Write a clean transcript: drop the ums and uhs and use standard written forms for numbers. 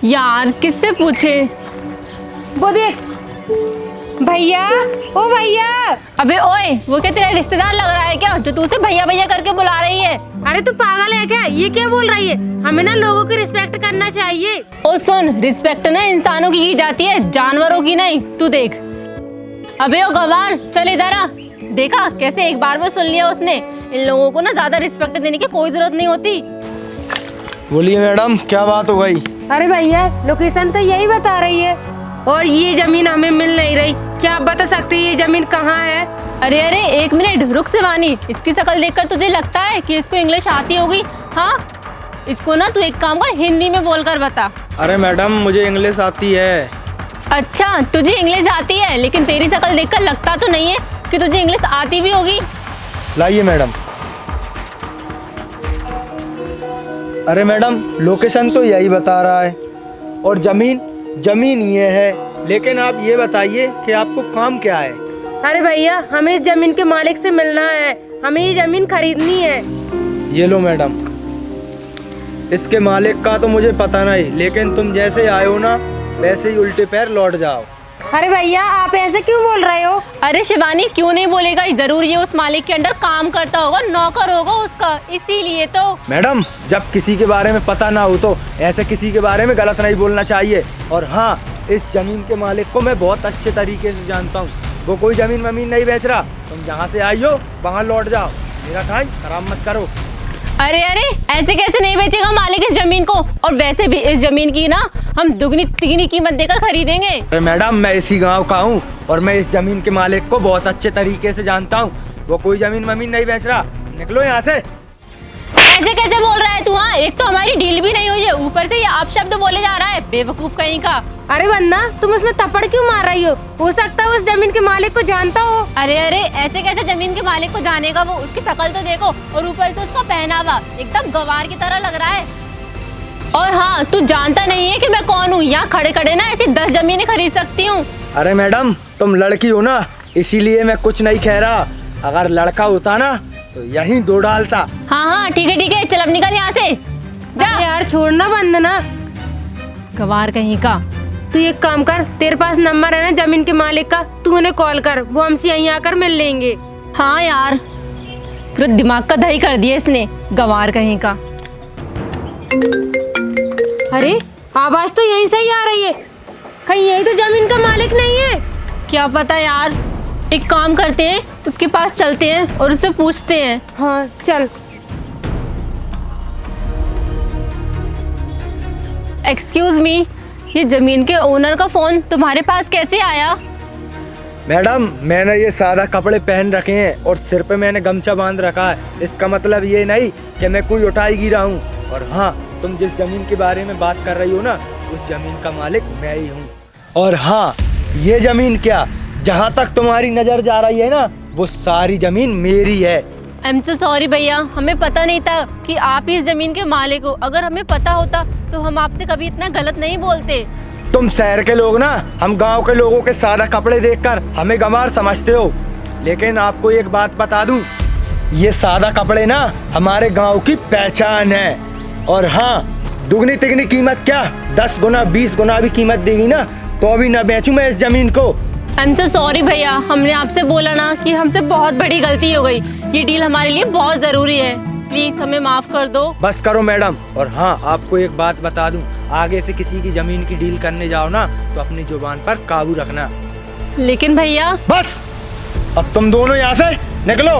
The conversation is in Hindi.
यार किससे पूछे? वो देख भैया, ओ भैया। अबे ओए, वो क्या तेरा रिश्तेदार लग रहा है क्या जो तू उसे भैया भैया करके बुला रही है? अरे तू पागल है क्या? ये क्या बोल रही है? हमें ना लोगों की रिस्पेक्ट करना चाहिए। ओ सुन, रिस्पेक्ट ना इंसानों की जाती है, जानवरों की नहीं। तू देख। अबे ओ गवार, चल इधर आ। देखा कैसे एक बार में सुन लिया उसने। इन लोगों को ना ज्यादा रिस्पेक्ट देने की कोई जरूरत नहीं होती। बोलिए मैडम, क्या बात हो गई? अरे भैया, लोकेशन तो यही बता रही है और ये जमीन हमें मिल नहीं रही। क्या आप बता सकते हैं ये जमीन कहाँ है? अरे अरे एक मिनट रुक शिवानी, इसकी शक्ल देखकर तुझे लगता है कि इसको इंग्लिश आती होगी? हाँ, इसको ना तू एक काम कर, हिंदी में बोलकर बता। अरे मैडम, मुझे इंग्लिश आती है। अच्छा, तुझे इंग्लिश आती है, लेकिन तेरी शक्ल देखकर लगता तो नहीं है कि तुझे इंग्लिश आती भी होगी। लाइए मैडम। अरे मैडम, लोकेशन तो यही बता रहा है और जमीन ये है, लेकिन आप ये बताइए कि आपको काम क्या है? अरे भैया, हमें इस जमीन के मालिक से मिलना है, हमें ये जमीन खरीदनी है। ये लो मैडम। इसके मालिक का तो मुझे पता नहीं, लेकिन तुम जैसे आए हो ना वैसे ही उल्टे पैर लौट जाओ। अरे भैया, आप ऐसे क्यों बोल रहे हो? अरे शिवानी, क्यों नहीं बोलेगा? जरूर ये उस मालिक के अंडर काम करता होगा, नौकर होगा उसका, इसीलिए तो। मैडम, जब किसी के बारे में पता ना हो तो ऐसे किसी के बारे में गलत नहीं बोलना चाहिए। और हाँ, इस जमीन के मालिक को मैं बहुत अच्छे तरीके से जानता हूँ। वो कोई जमीन वमीन नहीं बेच रहा। तुम जहाँ से आई हो वहाँ लौट जाओ, मेरा टाइम खराब मत करो। अरे अरे, ऐसे कैसे नहीं बेचेगा मालिक इस जमीन को? और वैसे भी इस जमीन की ना हम दुगनी तिगनी कीमत देकर खरीदेंगे। अरे मैडम, मैं इसी गांव का हूँ और मैं इस जमीन के मालिक को बहुत अच्छे तरीके से जानता हूँ। वो कोई जमीन वमीन नहीं बेच रहा। निकलो यहाँ से। ऐसे कैसे बोल रहा है तू? हाँ, एक तो हमारी डील भी नहीं हुई है, ऊपर से ये अपशब्द बोले जा रहा है, बेवकूफ कहीं का। अरे बंदा, तुम उसमें थप्पड़ क्यों मार रही हो सकता है उस जमीन के मालिक को जानता हो। अरे अरे, ऐसे कैसे जमीन के मालिक को जानेगा? वो उसकी शक्ल तो देखो, और ऊपर से उसका पहनावा एकदम गवार की तरह लग रहा है। और हाँ, तू जानता नहीं है कि मैं कौन हूँ? यहाँ खड़े खड़े ना ऐसी 10 जमीनें खरीद सकती हूँ। अरे मैडम, तुम लड़की हो ना, इसीलिए मैं कुछ नहीं कह रहा। अगर लड़का होता ना तो यहीं दो डालता। हाँ हाँ, ठीक है, चल अब निकल यहाँ से जा। यार छोड़ना बंदना, गवार कहीं का। तू एक काम कर, तेरे पास नंबर है ना जमीन के मालिक का, तू उन्हें कॉल कर, वो हमसे यहीं आकर मिल लेंगे। हाँ यार, पूरा दिमाग का दही कर दिया इसने, गवार कहीं का। अरे आवाज तो यहीं से ही आ रही है, कहीं यही तो जमीन का मालिक नहीं है? क्या पता यार, एक काम करते हैं, उसके पास चलते हैं और उससे पूछते हैं। हाँ चल। एक्सक्यूज मी, ये जमीन के ओनर का फोन तुम्हारे पास कैसे आया? मैडम, मैंने ये सादा कपड़े पहन रखे हैं और सिर पे मैंने गमछा बांध रखा है। इसका मतलब ये नहीं कि मैं कोई उठाई गिरा हूँ। और हाँ, तुम जिस जमीन के बारे में बात कर रही हो ना, उस जमीन का मालिक मैं ही हूँ। और हाँ, ये जमीन क्या, जहाँ तक तुम्हारी नजर जा रही है ना, वो सारी जमीन मेरी है। आई एम सो सॉरी भैया, हमें पता नहीं था कि आप ही इस जमीन के मालिक हो। अगर हमें पता होता तो हम आपसे कभी इतना गलत नहीं बोलते। तुम शहर के लोग ना, हम गांव के लोगों के सादा कपड़े देखकर हमें गंवार समझते हो, लेकिन आपको एक बात बता दूं, ये सादा कपड़े ना हमारे गांव की पहचान है। और हाँ, दुगनी तिगनी कीमत क्या, 10 गुना 20 गुना भी कीमत देगी ना तो अभी ना बेचूं मैं इस जमीन को। आई एम सो सॉरी भैया, हमने आपसे बोला ना कि हमसे बहुत बड़ी गलती हो गई। ये डील हमारे लिए बहुत जरूरी है, प्लीज हमें माफ कर दो। बस करो मैडम। और हाँ, आपको एक बात बता दूं, आगे से किसी की जमीन की डील करने जाओ ना तो अपनी जुबान पर काबू रखना। लेकिन भैया। बस, अब तुम दोनों यहाँ से निकलो।